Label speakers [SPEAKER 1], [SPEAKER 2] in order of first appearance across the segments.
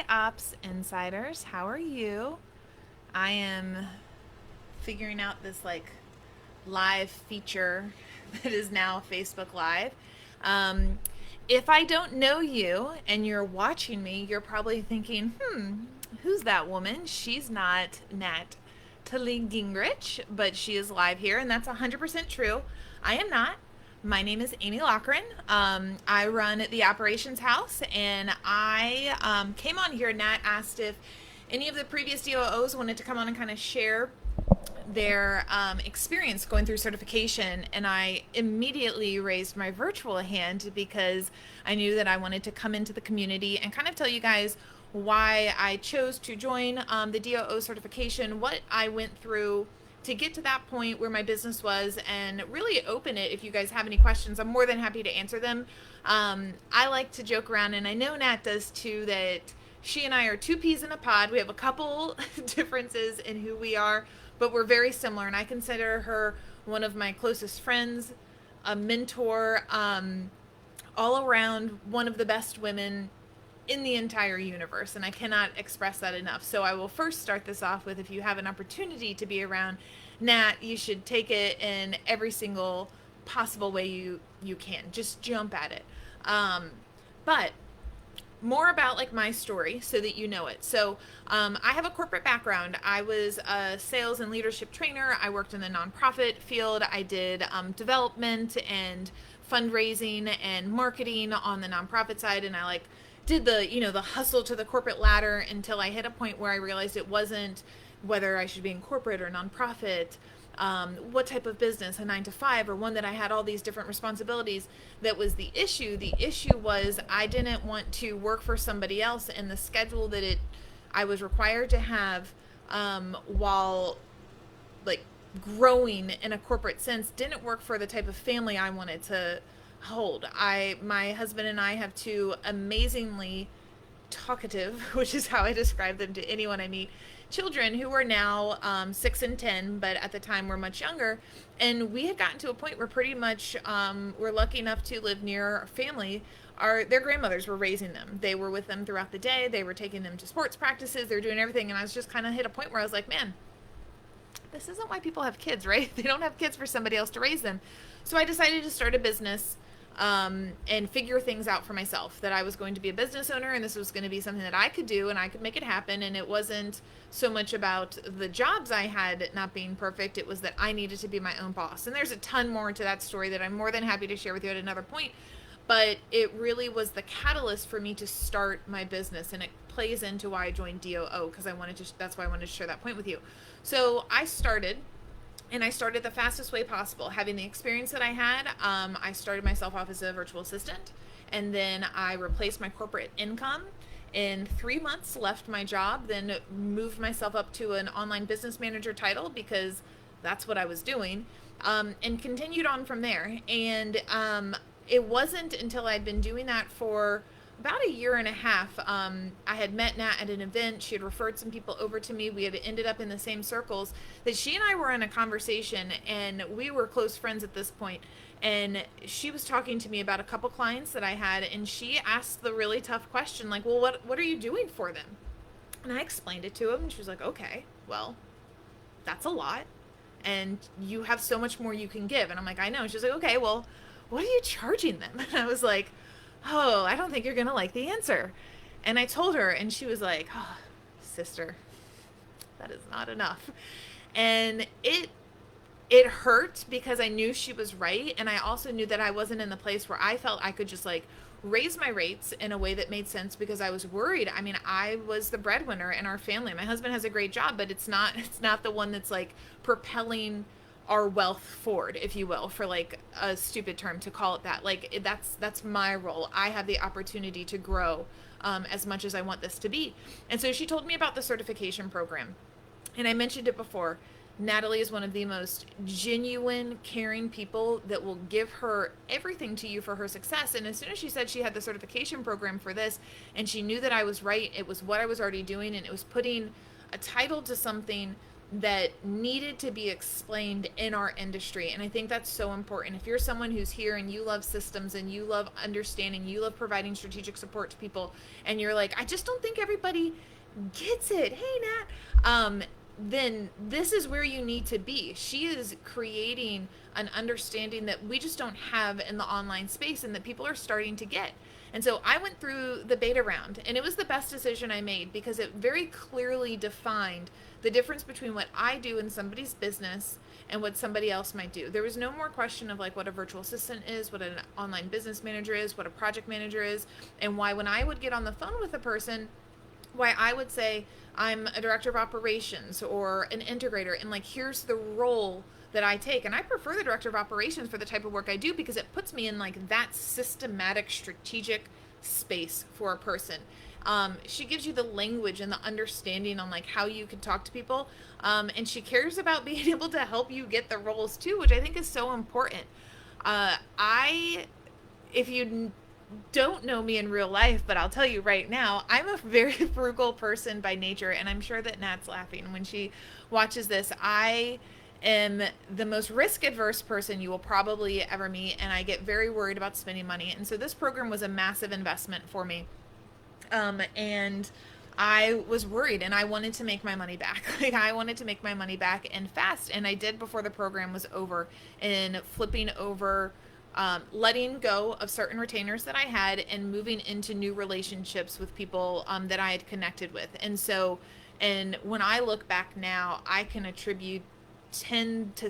[SPEAKER 1] Hey, Ops Insiders, how are you? I am figuring out this live feature that is now Facebook Live. Um, if I don't know you and you're watching me, you're probably thinking, who's that woman? She's not Nat Tully Gingrich, but she is live here, and that's 100% true. I am not. My name is Amy Lochran. I run the operations house, and I came on here. Nat asked if any of the previous DOOs wanted to come on and kind of share their experience going through certification, and I immediately raised my virtual hand because I knew that I wanted to come into the community and kind of tell you guys why I chose to join the DOO certification, what I went through to get to that point where my business was, and really open it. If you guys have any questions, I'm more than happy to answer them. I like to joke around, and I know Nat does too, that she and I are two peas in a pod. We have a couple differences in who we are, but we're very similar. And I consider her one of my closest friends, a mentor, all around one of the best women in the entire universe. And I cannot express that enough. So I will first start this off with, if you have an opportunity to be around Nat, you should take it in every single possible way you can. Just jump at it. But more about my story so that you know it. So I have a corporate background. I was a sales and leadership trainer. I worked in the nonprofit field. I did development and fundraising and marketing on the nonprofit side, and I did the hustle to the corporate ladder until I hit a point where I realized it wasn't whether I should be in corporate or nonprofit, what type of business, a 9 to 5 or one that I had all these different responsibilities. That was the issue. The issue was I didn't want to work for somebody else, and the schedule that I was required to have while growing in a corporate sense didn't work for the type of family I wanted to hold. My husband and I have two amazingly talkative, which is how I describe them to anyone I meet, children who are now 6 and 10, but at the time were much younger. And we had gotten to a point where pretty much we're lucky enough to live near our family. Their grandmothers were raising them. They were with them throughout the day. They were taking them to sports practices. They were doing everything. And I was just kind of hit a point where I was like, man, this isn't why people have kids, right? They don't have kids for somebody else to raise them. So I decided to start a business and figure things out for myself, that I was going to be a business owner and this was going to be something that I could do and I could make it happen. And it wasn't so much about the jobs I had not being perfect. It was that I needed to be my own boss. And there's a ton more to that story that I'm more than happy to share with you at another point. But it really was the catalyst for me to start my business, and it plays into why I joined DOO, because that's why I wanted to share that point with you. So I started the fastest way possible. Having the experience that I had, I started myself off as a virtual assistant, and then I replaced my corporate income. In 3 months, left my job, then moved myself up to an online business manager title because that's what I was doing, and continued on from there. And it wasn't until I'd been doing that for about a year and a half. I had met Nat at an event. She had referred some people over to me. We had ended up in the same circles, that she and I were in a conversation, and we were close friends at this point. And she was talking to me about a couple clients that I had, and she asked the really tough question, like, well, what are you doing for them? And I explained it to him, and she was like, okay, well, that's a lot, and you have so much more you can give. And I'm like, I know. And she's like, okay, well, what are you charging them? And I was like, oh, I don't think you're gonna like the answer. And I told her, and she was like, oh, sister, that is not enough. And it hurt because I knew she was right, and I also knew that I wasn't in the place where I felt I could just raise my rates in a way that made sense, because I was worried. I mean, I was the breadwinner in our family. My husband has a great job, but it's not the one that's propelling our wealth forward, if you will, for a stupid term to call it that. That's my role. I have the opportunity to grow as much as I want this to be. And so she told me about the certification program, and I mentioned it before. Natalie is one of the most genuine, caring people that will give her everything to you for her success. And as soon as she said she had the certification program for this, and she knew that I was right, it was what I was already doing, and it was putting a title to something that needed to be explained in our industry. And I think that's so important. If you're someone who's here and you love systems and you love understanding, you love providing strategic support to people, and you're like, I just don't think everybody gets it. Hey, Nat. Then this is where you need to be. She is creating an understanding that we just don't have in the online space and that people are starting to get. And so I went through the beta round, and it was the best decision I made because it very clearly defined the difference between what I do in somebody's business and what somebody else might do. There was no more question of like what a virtual assistant is, what an online business manager is, what a project manager is, and why when I would get on the phone with a person, why I would say I'm a director of operations or an integrator, and like here's the role that I take. And I prefer the director of operations for the type of work I do because it puts me in like that systematic strategic space for a person. She gives you the language and the understanding on like how you can talk to people, and she cares about being able to help you get the roles too, which I think is so important. I if you don't know me in real life, but I'll tell you right now, I'm a very frugal person by nature, and I'm sure that Nat's laughing when she watches this. I am the most risk adverse person you will probably ever meet, and I get very worried about spending money. And so this program was a massive investment for me. And I was worried and I wanted to make my money back. Like I wanted to make my money back and fast. And I did before the program was over in flipping over, letting go of certain retainers that I had and moving into new relationships with people that I had connected with. And so, and when I look back now, I can attribute tens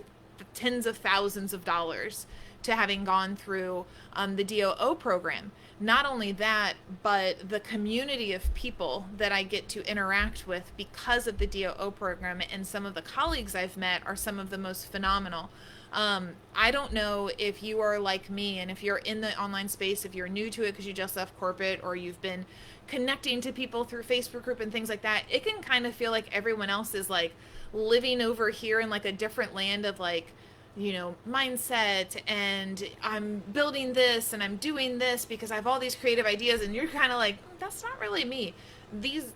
[SPEAKER 1] of thousands of dollars to having gone through the DOO program. Not only that, but the community of people that I get to interact with because of the DOO program, and some of the colleagues I've met are some of the most phenomenal. I don't know if you are like me and if you're in the online space, if you're new to it because you just left corporate or you've been connecting to people through Facebook group and things like that, it can kind of feel like everyone else is like living over here in like a different land of like, you know, mindset, and I'm building this and I'm doing this because I have all these creative ideas, and you're kind of like, that's not really me. This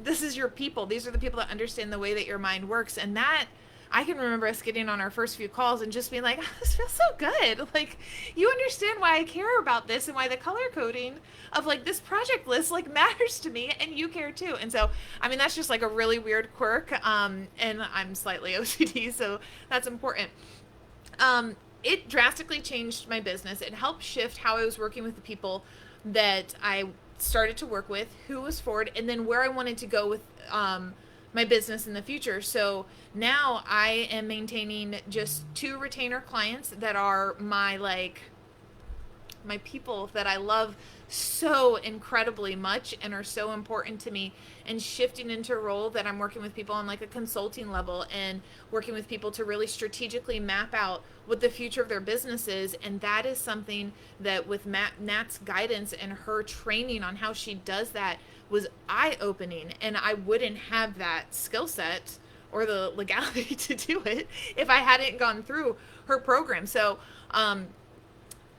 [SPEAKER 1] is your people. These are the people that understand the way that your mind works. And that I can remember us getting on our first few calls and just being like, oh, this feels so good. Like, you understand why I care about this and why the color coding of like this project list like matters to me, and you care too. And so, I mean, that's just like a really weird quirk. And I'm slightly OCD, so that's important. It drastically changed my business. It helped shift how I was working with the people that I started to work with, who was forward, and then where I wanted to go with my business in the future. So now I am maintaining just 2 retainer clients that are my people that I love so incredibly much and are so important to me, and shifting into a role that I'm working with people on like a consulting level and working with people to really strategically map out what the future of their business is. And that is something that with Nat's guidance and her training on how she does that was eye-opening, and I wouldn't have that skill set or the legality to do it if I hadn't gone through her program. So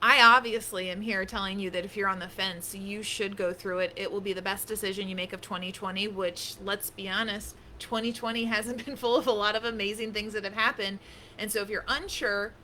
[SPEAKER 1] I obviously am here telling you that if you're on the fence, you should go through it. It will be the best decision you make of 2020, which, let's be honest, 2020 hasn't been full of a lot of amazing things that have happened. And so if you're unsure,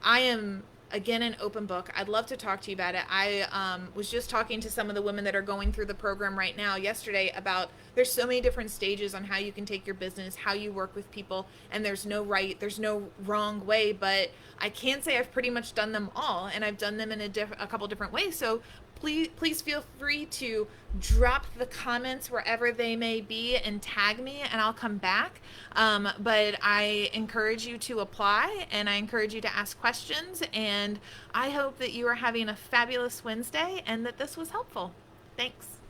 [SPEAKER 1] I am, again, an open book. I'd love to talk to you about it. I was just talking to some of the women that are going through the program right now yesterday about there's so many different stages on how you can take your business, how you work with people, and there's no right, there's no wrong way, but I can say I've pretty much done them all, and I've done them in a couple different ways. So please feel free to drop the comments wherever they may be and tag me, and I'll come back. But I encourage you to apply, and I encourage you to ask questions, and I hope that you are having a fabulous Wednesday and that this was helpful. Thanks.